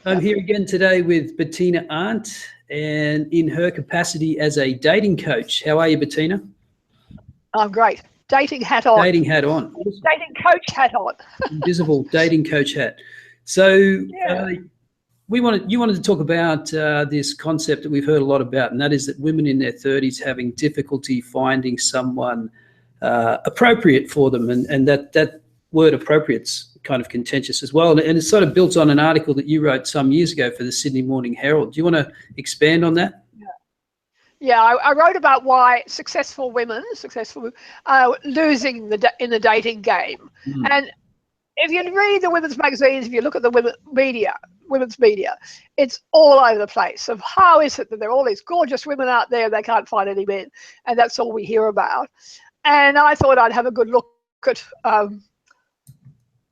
I'm here again today with Bettina Arndt, and in her capacity as a dating coach. How are you, Bettina? I'm great. Dating hat on. Dating hat on. Awesome. Dating coach hat on. Invisible dating coach hat. So you wanted to talk about this concept that we've heard a lot about, and that is that women in their 30s having difficulty finding someone appropriate for them, and that word appropriate's kind of contentious as well, and it sort of built on an article that you wrote some years ago for the Sydney Morning Herald. Do you want to expand on that? Yeah, I wrote about why successful women are losing in the dating game. And if you read the women's magazines, if you look at the women's media, it's all over the place of how is it that there are all these gorgeous women out there, they can't find any men, and that's all we hear about. And I thought I'd have a good look at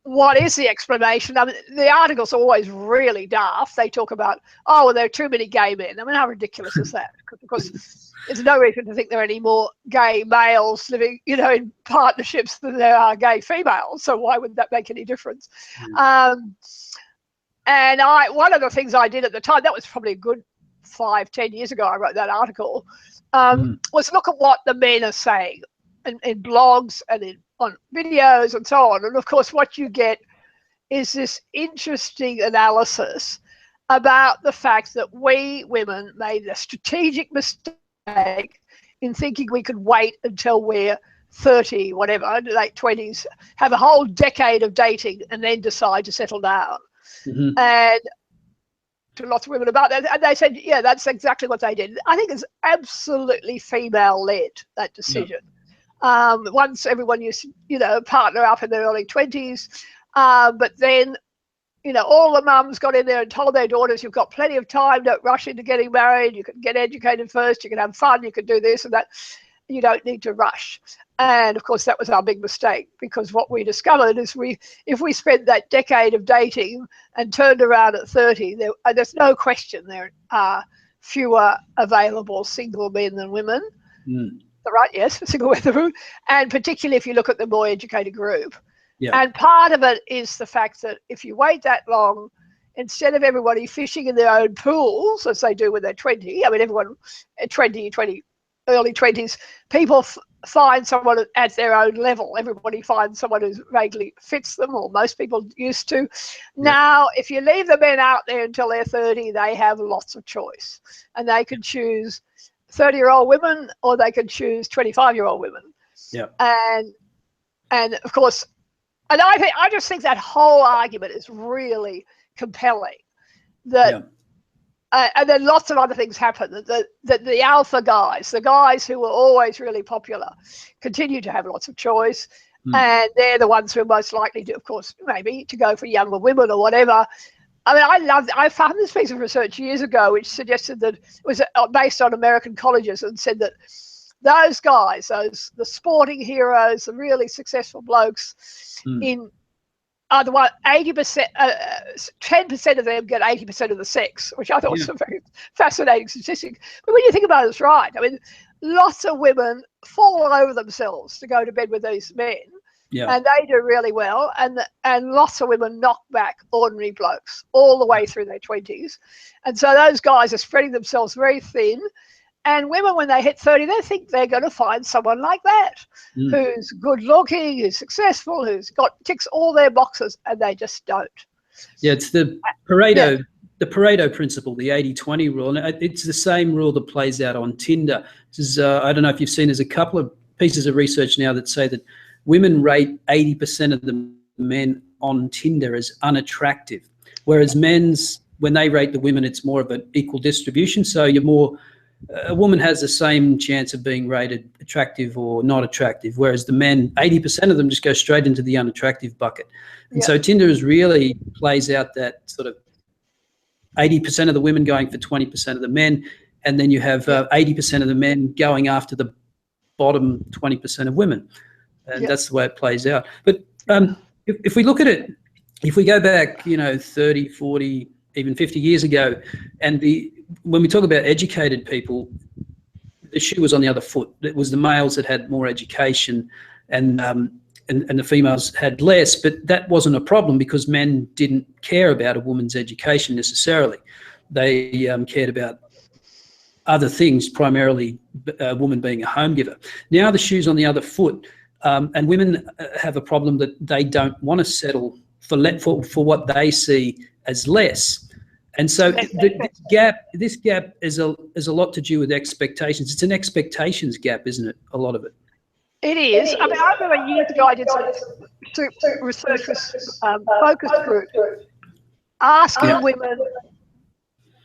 what is the explanation. I mean, the articles are always really daft. They talk about, oh, well, there are too many gay men. I mean, how ridiculous is that? Because there's no reason to think there are any more gay males living, in partnerships than there are gay females. So why would that make any difference? And one of the things I did at the time, that was probably a good 5-10 years ago, I wrote that article, was look at what the men are saying in blogs and on videos and so on. And of course, what you get is this interesting analysis about the fact that we women made a strategic mistake in thinking we could wait until we're 30, whatever, late 20s, have a whole decade of dating and then decide to settle down. And to lots of women about that, and they said, yeah, that's exactly what they did. I think it's absolutely female-led, that decision. Once everyone used to, partner up in their early 20s, but then, all the mums got in there and told their daughters, you've got plenty of time, don't rush into getting married, you can get educated first, you can have fun, you can do this and that, you don't need to rush. And of course, that was our big mistake, because what we discovered is if we spent that decade of dating and turned around at 30, there's no question there are fewer available single men than women. Right, yes, single women, and particularly if you look at the more educated group. And part of it is the fact that if you wait that long, instead of everybody fishing in their own pools, as they do when they're 20, I mean, everyone at 20, early 20s, people find someone at their own level. Everybody finds someone who vaguely fits them, or most people used to. Now, if you leave the men out there until they're 30, they have lots of choice, and they can choose 30-year-old women, or they can choose 25-year-old women. And of course, and I just think that whole argument is really compelling. That and then lots of other things happen. That the alpha guys, the guys who were always really popular, continue to have lots of choice, and they're the ones who are most likely to, of course, maybe to go for younger women or whatever. I mean, I found this piece of research years ago which suggested that it was based on American colleges, and said that those guys, the sporting heroes, the really successful blokes, are the one 80%, 10% of them get 80% of the sex, which I thought was a very fascinating statistic. But when you think about it, it's right. I mean, lots of women fall over themselves to go to bed with these men. And they do really well, and lots of women knock back ordinary blokes all the way through their 20s. And so those guys are spreading themselves very thin, and women, when they hit 30, they think they're going to find someone like that, who's good looking, who's successful, ticks all their boxes, and they just don't. It's the Pareto the Pareto Principle, the 80-20 rule, and it's the same rule that plays out on Tinder. This is, I don't know if you've seen, there's a couple of pieces of research now that say that women rate 80% of the men on Tinder as unattractive, whereas when they rate the women, it's more of an equal distribution. So a woman has the same chance of being rated attractive or not attractive, whereas the men, 80% of them just go straight into the unattractive bucket. And so Tinder really plays out that sort of 80% of the women going for 20% of the men, and then you have 80% of the men going after the bottom 20% of women. And that's the way it plays out. But if we look at it, if we go back, 30, 40, even 50 years ago, and when we talk about educated people, the shoe was on the other foot. It was the males that had more education, and and the females had less, but that wasn't a problem because men didn't care about a woman's education necessarily. They cared about other things, primarily a woman being a home giver. Now the shoe's on the other foot, and women have a problem that they don't want to settle for what they see as less. And so this gap is a lot to do with expectations. It's an expectations gap, isn't it? A lot of it. It is. I mean, I remember years ago I did some research with focus group, asking women,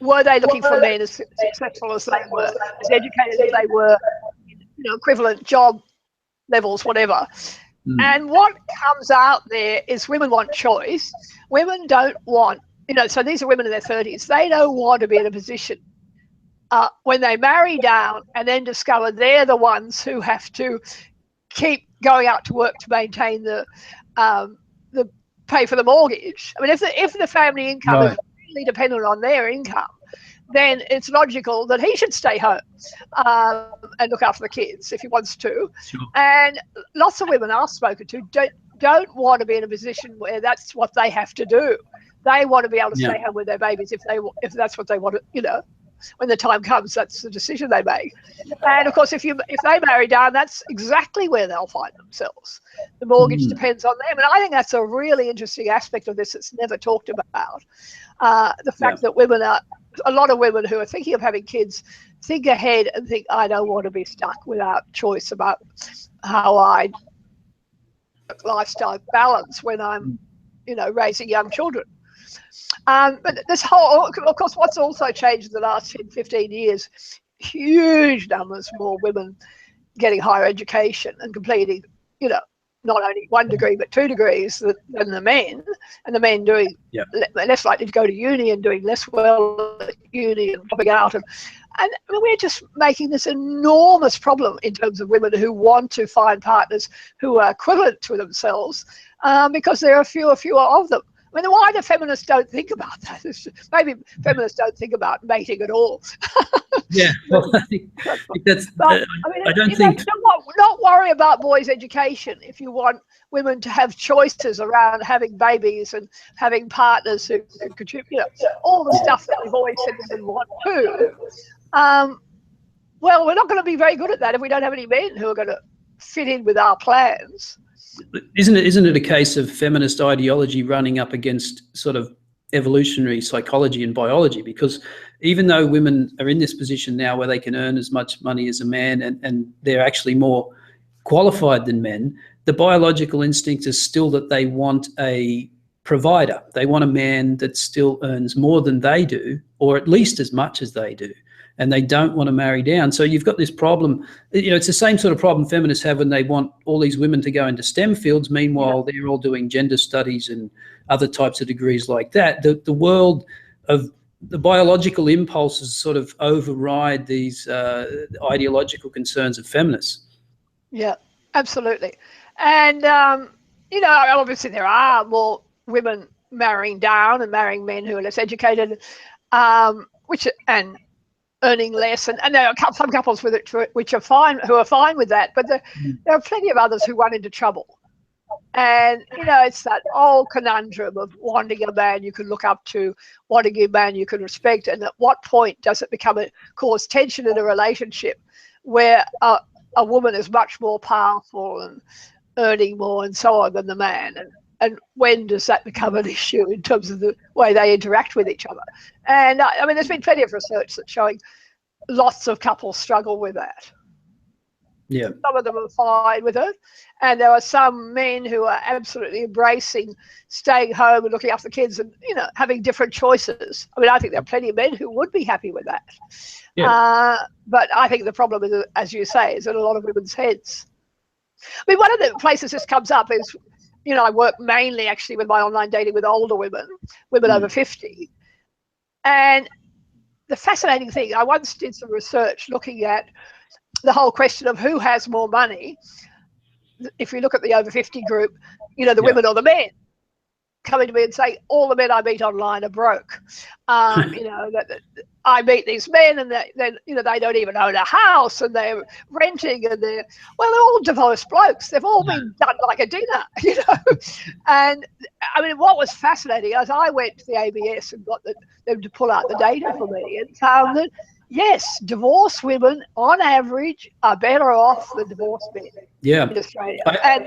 were they looking for men as successful as they were, as educated as they were, equivalent job levels, whatever. And what comes out there is women want choice. Women don't want, so these are women in their 30s. They don't want to be in a position when they marry down and then discover they're the ones who have to keep going out to work to maintain the pay for the mortgage. I mean, if the family income is really dependent on their income, then it's logical that he should stay home and look after the kids if he wants to. Sure. And lots of women I've spoken to don't want to be in a position where that's what they have to do. They want to be able to stay home with their babies if that's what they want to, when the time comes, that's the decision they make. And of course, if they marry down, that's exactly where they'll find themselves. The mortgage depends on them. And I think that's a really interesting aspect of this that's never talked about. The fact that a lot of women who are thinking of having kids think ahead and think, I don't want to be stuck without choice about how I lifestyle balance when I'm, raising young children. But this whole, of course, what's also changed in the last 10, 15 years, huge numbers more women getting higher education and completing, not only 1 degree, but 2 degrees than the men, and the men doing less likely to go to uni and doing less well at uni and dropping out. And we're just making this enormous problem in terms of women who want to find partners who are equivalent to themselves because there are fewer of them. I mean, why do feminists don't think about that? Maybe feminists don't think about mating at all. Yeah, well, I think that's. I don't think. Not worry about boys' education if you want women to have choices around having babies and having partners who contribute. All the stuff that we've always said women want too. Well, we're not going to be very good at that if we don't have any men who are going to fit in with our plans. Isn't it a case of feminist ideology running up against sort of evolutionary psychology and biology? Because even though women are in this position now where they can earn as much money as a man and they're actually more qualified than men, the biological instinct is still that they want a provider. They want a man that still earns more than they do, or at least as much as they do. And they don't want to marry down. So you've got this problem, it's the same sort of problem feminists have when they want all these women to go into STEM fields. Meanwhile, they're all doing gender studies and other types of degrees like that. The world of the biological impulses sort of override these ideological concerns of feminists. Yeah, absolutely. And, obviously there are more women marrying down and marrying men who are less educated, and earning less, and there are some couples with it which are fine, who are fine with that, but there are plenty of others who run into trouble. And it's that old conundrum of wanting a man you can look up to, wanting a man you can respect, and at what point does it cause tension in a relationship where a woman is much more powerful and earning more and so on than the man, and when does that become an issue in terms of the way they interact with each other? And I mean, there's been plenty of research that's showing lots of couples struggle with that. Yeah. Some of them are fine with it. And there are some men who are absolutely embracing staying home and looking after the kids and, having different choices. I mean, I think there are plenty of men who would be happy with that. Yeah. But I think the problem is, as you say, is in a lot of women's heads. I mean, one of the places this comes up is, I work mainly actually with my online dating with older women over 50. And the fascinating thing, I once did some research looking at the whole question of who has more money. If you look at the over 50 group, the women or the men. coming to me and saying all the men I meet online are broke. You know, that I meet these men and then you know, they don't even own a house and they're renting and they're all divorced blokes. They've all been done like a dinner, you know. And I mean, what was fascinating as I went to the ABS and got them to pull out the data for me and found that yes, divorced women on average are better off than divorced men in Australia. And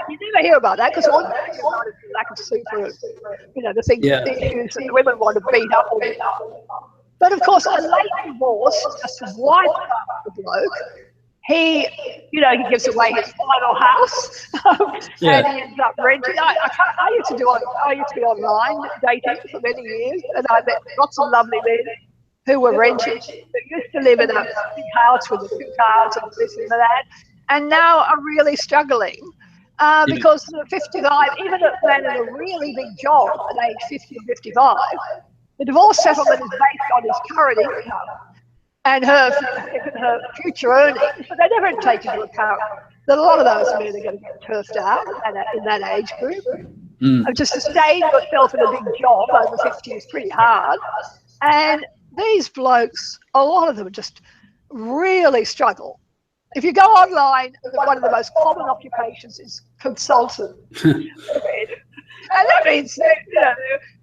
you never hear about that because all you hear about is the lack of super, you know, the things, the issues that the women want to beat up all the time. But of course, a late divorce just wipes out the bloke. He, you know, he gives away his final house and he ends up renting. I used to be online dating for many years, and I met lots of lovely men who were renting, who used to live in a big house with 2 cars and this and that, and now are really struggling because they're 55, even a man in a really big job at age 50 or 55, the divorce settlement is based on his current income and her future earnings, but they never take into account that a lot of those men are going to get turfed out in that age group. To sustain yourself in a big job over 50 is pretty hard. And these blokes, a lot of them just really struggle. If you go online, one of the most common occupations is consultant. And that means they're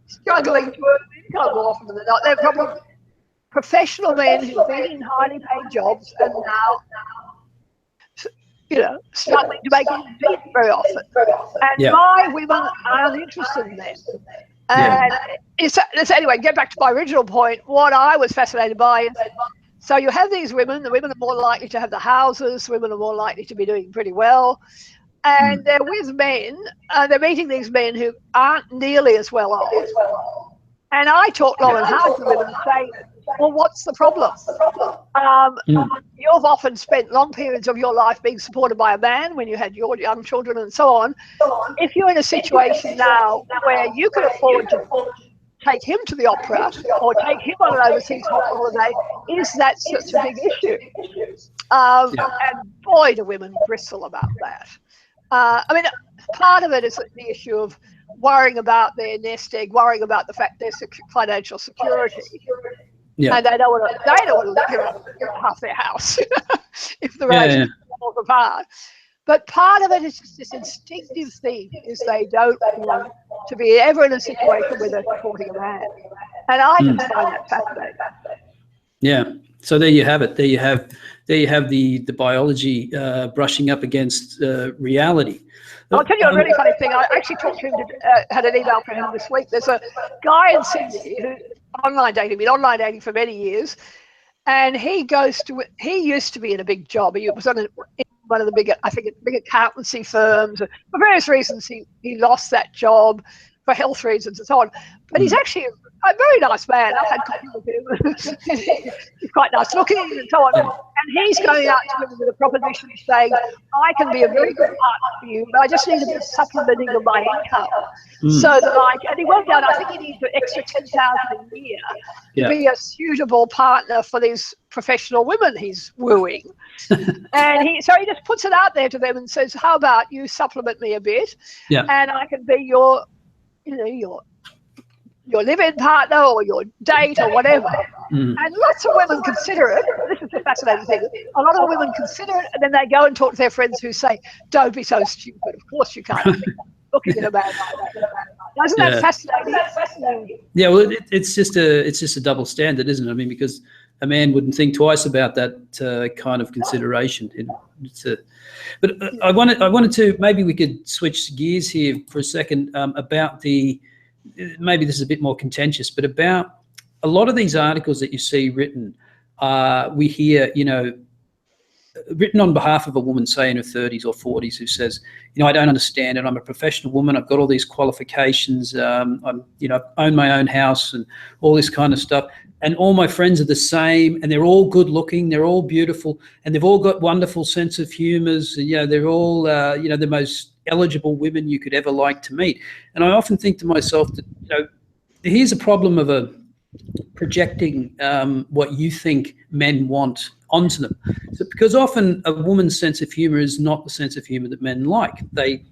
struggling to earn income more often than not. They're probably professional men who've been in highly paid jobs and now, you know, struggling to make ends meet very often. And my women aren't interested in them. And anyway, get back to my original point. What I was fascinated by is, so you have these women, the women are more likely to have the houses, women are more likely to be doing pretty well. And they're with men, they're meeting these men who aren't nearly as well off. And I talk long and hard to women and say, well, what's the problem? You've often spent long periods of your life being supported by a man when you had your young children and so on. If you're in a situation now where you can afford to take him to the opera or take him on an overseas holiday, is that such a big issue? And boy, do women bristle about that. I mean, part of it is the issue of worrying about their nest egg, worrying about the fact their financial security. And they don't want to give up half their house if the relationship falls apart. But part of it is just this instinctive thing, is they don't want to be ever in a situation where they're supporting a man. And I just find that fascinating. Yeah. So there you have it. There you have the biology brushing up against reality. I'll tell you a really funny thing. I actually talked to him, had an email from him this week. There's a guy in Sydney who been online dating for many years, and he used to be in a big job. He was in one of the big accountancy firms. For various reasons, he lost that job for health reasons and so on. But he's actually a very nice man. I've had coffee with him. He's quite nice looking and so on. And he's going out to women with a proposition saying, I can be a very good partner for you, but I just need a bit of supplementing of my income. So that and he worked out, I think he needs an extra $10,000 a year to be a suitable partner for these professional women he's wooing. And so he just puts it out there to them and says, how about you supplement me a bit and I can be your live-in partner or your date or whatever. And lots of women consider it. This is the fascinating thing. A lot of women consider it, and then they go and talk to their friends who say, don't be so stupid. Of course you can't. Looking at a man like that. Isn't that fascinating? Yeah, well, it's just a double standard, isn't it? I mean, because a man wouldn't think twice about that kind of consideration. But I wanted to, maybe we could switch gears here for a second about maybe this is a bit more contentious, but about a lot of these articles that you see written, we hear, written on behalf of a woman, say in her 30s or 40s, who says, I don't understand it. I'm a professional woman. I've got all these qualifications. I own my own house and all this kind of stuff. And all my friends are the same, and they're all good looking. They're all beautiful, and they've all got wonderful sense of humors. They're all, the most eligible women you could ever like to meet. And I often think to myself that, here's a problem of projecting what you think men want onto them. So, because often a woman's sense of humor is not the sense of humor that men like. They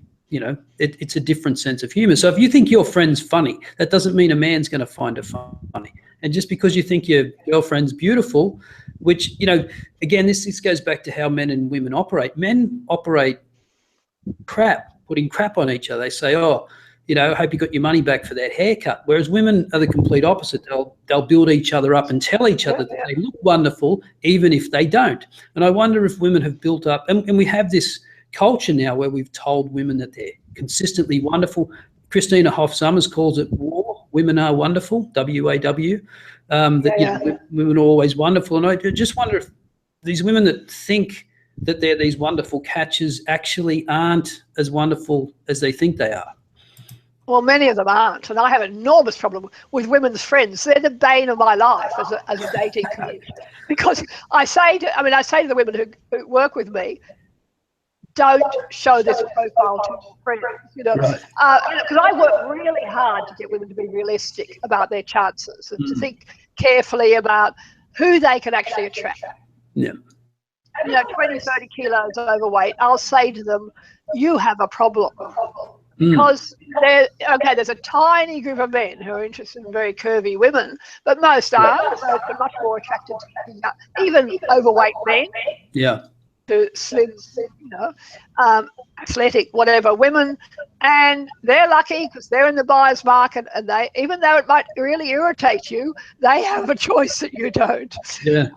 it's a different sense of humor. So if you think your friend's funny, that doesn't mean a man's going to find her funny. And just because you think your girlfriend's beautiful, which, again, this goes back to how men and women operate. Men operate putting crap on each other. They say, oh, I hope you got your money back for that haircut. Whereas women are the complete opposite. They'll build each other up and tell each other that they look wonderful, even if they don't. And I wonder if women have built up, and we have this culture now where we've told women that they're consistently wonderful. Christina Hoff Sommers calls it WAW, women are wonderful, W-A-W. Women are always wonderful. And I just wonder if these women that think that they're these wonderful catchers actually aren't as wonderful as they think they are. Well, many of them aren't, and I have an enormous problem with women's friends. They're the bane of my life as a dating coach, because I say to the women who work with me, don't show this profile to your friends, because I work really hard to get women to be realistic about their chances and to think carefully about who they can actually attract. Yeah. 20, 30 kilos overweight, I'll say to them, you have a problem. Because there's a tiny group of men who are interested in very curvy women, but most aren't. Most are much more attracted to even overweight men. Yeah. To slim, athletic, whatever women, and they're lucky because they're in the buyer's market, and they, even though it might really irritate you, they have a choice that you don't. Yeah.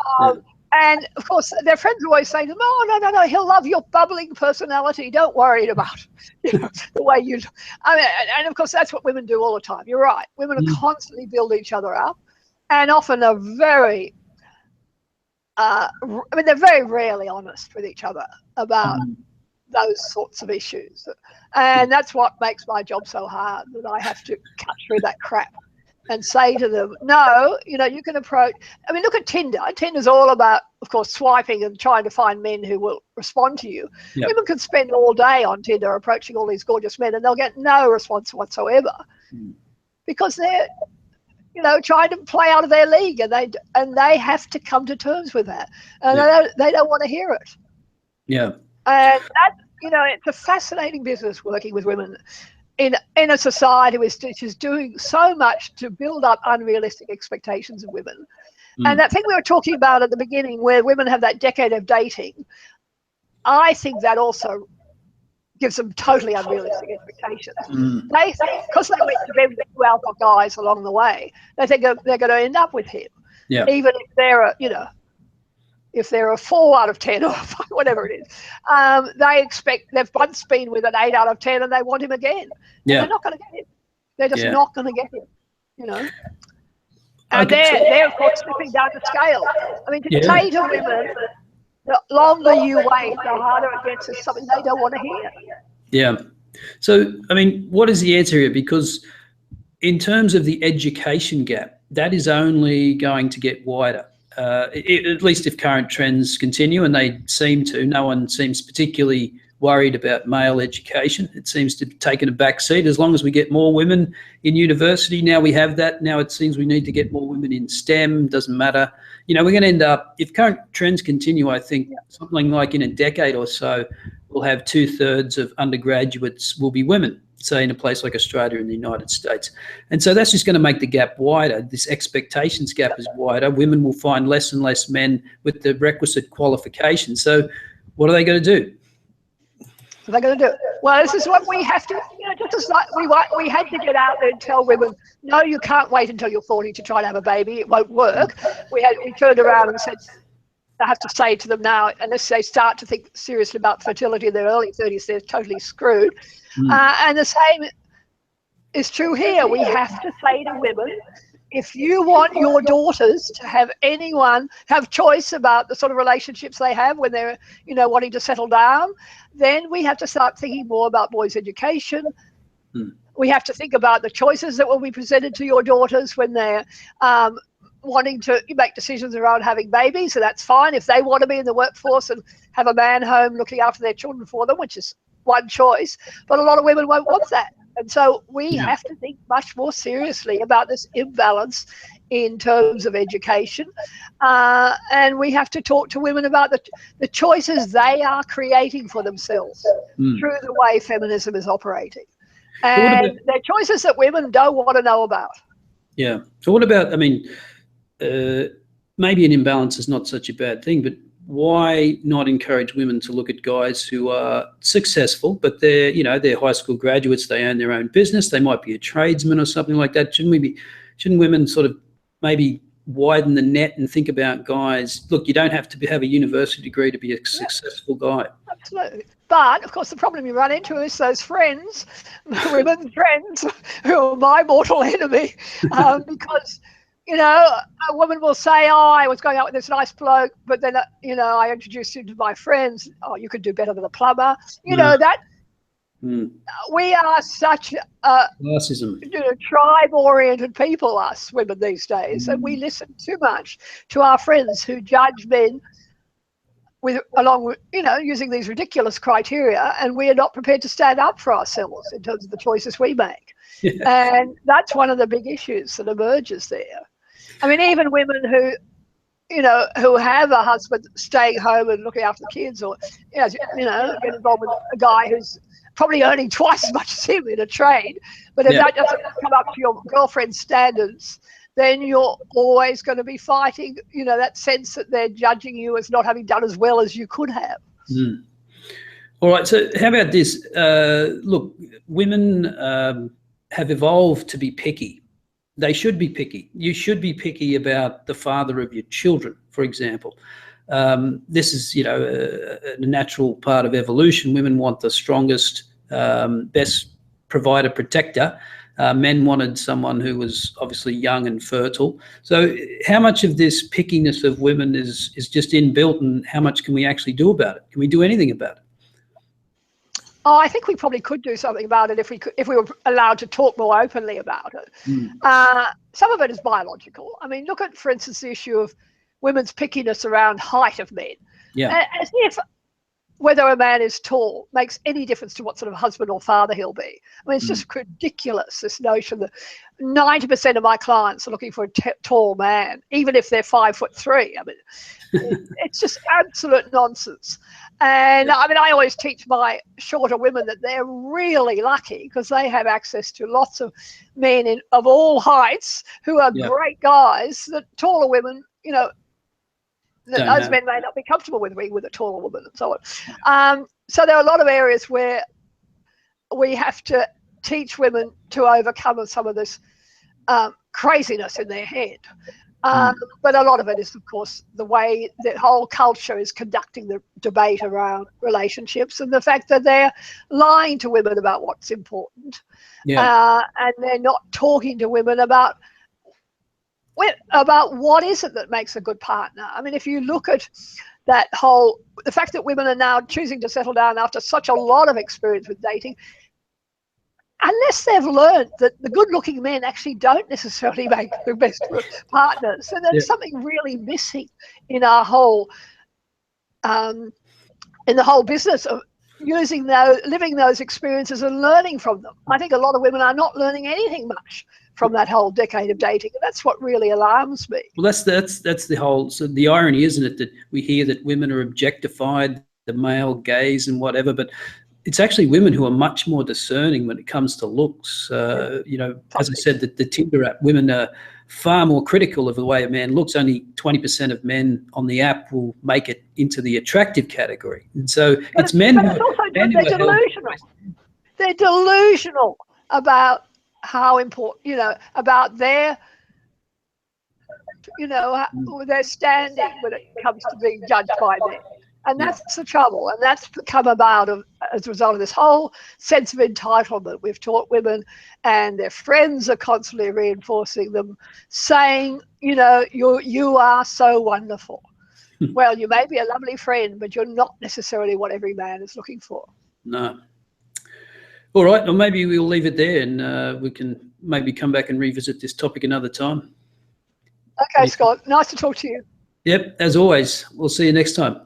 And of course, their friends always say to them, "Oh, no, he'll love your bubbling personality. Don't worry about the way you." And of course, that's what women do all the time. You're right. Women are constantly build each other up, and often are very. They're very rarely honest with each other about those sorts of issues, and that's what makes my job so hard. That I have to cut through that crap and say to them, no, you can approach. Look at Tinder. Tinder's all about, of course, swiping and trying to find men who will respond to you. Yep. Women can spend all day on Tinder approaching all these gorgeous men, and they'll get no response whatsoever because they're, trying to play out of their league, and they have to come to terms with that, and they don't want to hear it. Yeah, and that, it's a fascinating business working with women in a society which is doing so much to build up unrealistic expectations of women. And that thing we were talking about at the beginning, where women have that decade of dating, I think that also gives them totally unrealistic expectations. They think, because they went to bed with 2 alpha guys along the way, they think they're going to end up with him, even if they're if they're a 4 out of 10 or whatever it is. They expect, they've once been with an 8 out of 10 and they want him again. Yeah. They're not going to get him. They're just not going to get him, And they're, of course, slipping down the scale. To say to women, the longer you wait, the harder it gets, is something they don't want to hear. Yeah. So, what is the answer here? Because in terms of the education gap, that is only going to get wider. At least if current trends continue, and they seem to. No one seems particularly worried about male education. It seems to have taken a back seat. As long as we get more women in university, now we have that. Now it seems we need to get more women in STEM. Doesn't matter. We're going to end up, if current trends continue, I think something like in a decade or so, we'll have 2/3 of undergraduates will be women, say in a place like Australia and the United States. And so that's just going to make the gap wider. This expectations gap is wider. Women will find less and less men with the requisite qualifications. So what are they going to do? What are they going to do? Well, this is what we have to, just as like we had to get out there and tell women, no, you can't wait until you're 40 to try to have a baby. It won't work. We turned around and said, I have to say to them now, unless they start to think seriously about fertility in their early 30s, they're totally screwed. And the same is true here. We have to say to women, if you want your daughters to have choice about the sort of relationships they have when they're, wanting to settle down, then we have to start thinking more about boys' education. We have to think about the choices that will be presented to your daughters when they're wanting to make decisions around having babies. So that's fine if they want to be in the workforce and have a man home looking after their children for them, which is one choice. But a lot of women won't want that. And so we have to think much more seriously about this imbalance in terms of education, and we have to talk to women about the choices they are creating for themselves through the way feminism is operating, and they're choices that women don't want to know about. Yeah. So what about, I mean, maybe an imbalance is not such a bad thing, but why not encourage women to look at guys who are successful, but they're, you know, they're high school graduates, they own their own business, they might be a tradesman or something like that. Shouldn't women sort of maybe widen the net and think about guys, look, you don't have to have a university degree to be a successful guy. Absolutely. But of course the problem you run into is those friends, women's friends, who are my mortal enemy, because, you know, a woman will say, oh, I was going out with this nice bloke, but then, you know, I introduced you to my friends. Oh, you could do better than a plumber. You know, that we are such a tribe-oriented people, us women these days, and we listen too much to our friends who judge men along with, you know, using these ridiculous criteria, and we are not prepared to stand up for ourselves in terms of the choices we make. Yeah. And that's one of the big issues that emerges there. I mean, even women who, you know, who have a husband staying home and looking after the kids, or, you know, get involved with a guy who's probably earning twice as much as him in a trade, but if that doesn't come up to your girlfriend's standards, then you're always going to be fighting, you know, that sense that they're judging you as not having done as well as you could have. All right, so how about this? Look, women have evolved to be picky. They should be picky. You should be picky about the father of your children, for example. This is, you know, a natural part of evolution. Women want the strongest, best provider, protector. Men wanted someone who was obviously young and fertile. So how much of this pickiness of women is just inbuilt, and how much can we actually do about it? Can we do anything about it? Oh, I think we probably could do something about it if we were allowed to talk more openly about it. Some of it is biological. I mean, look at, for instance, the issue of women's pickiness around height of men. Yeah. As if whether a man is tall makes any difference to what sort of husband or father he'll be. I mean, it's just ridiculous, this notion that 90% of my clients are looking for a tall man, even if they're 5'3". I mean, it's just absolute nonsense. And I mean, I always teach my shorter women that they're really lucky because they have access to lots of men of all heights who are great guys that taller women, you know, that those men may not be comfortable with being with a taller woman and so on. So there are a lot of areas where we have to teach women to overcome some of this craziness in their head. But a lot of it is, of course, the way the whole culture is conducting the debate around relationships and the fact that they're lying to women about what's important. And they're not talking to women about what is it that makes a good partner. I mean, if you look at that the fact that women are now choosing to settle down after such a lot of experience with dating, unless they've learned that the good-looking men actually don't necessarily make the best partners, and there's something really missing in our whole, in the whole business of living those experiences and learning from them. I think a lot of women are not learning anything much from that whole decade of dating, and that's what really alarms me. Well, that's the whole. So the irony, isn't it, that we hear that women are objectified, the male gaze and whatever, but it's actually women who are much more discerning when it comes to looks. You know, as I said, the Tinder app, women are far more critical of the way a man looks. Only 20% of men on the app will make it into the attractive category, and so it's men. But they're delusional. They're delusional about how important, you know, about their, you know, their standing when it comes to being judged by men. And that's the trouble. And that's come about as a result of this whole sense of entitlement we've taught women, and their friends are constantly reinforcing them, saying, you know, you are so wonderful. Well, you may be a lovely friend, but you're not necessarily what every man is looking for. No. All right, well, maybe we'll leave it there, and we can maybe come back and revisit this topic another time. Okay, Scott, nice to talk to you. Yep, as always. We'll see you next time.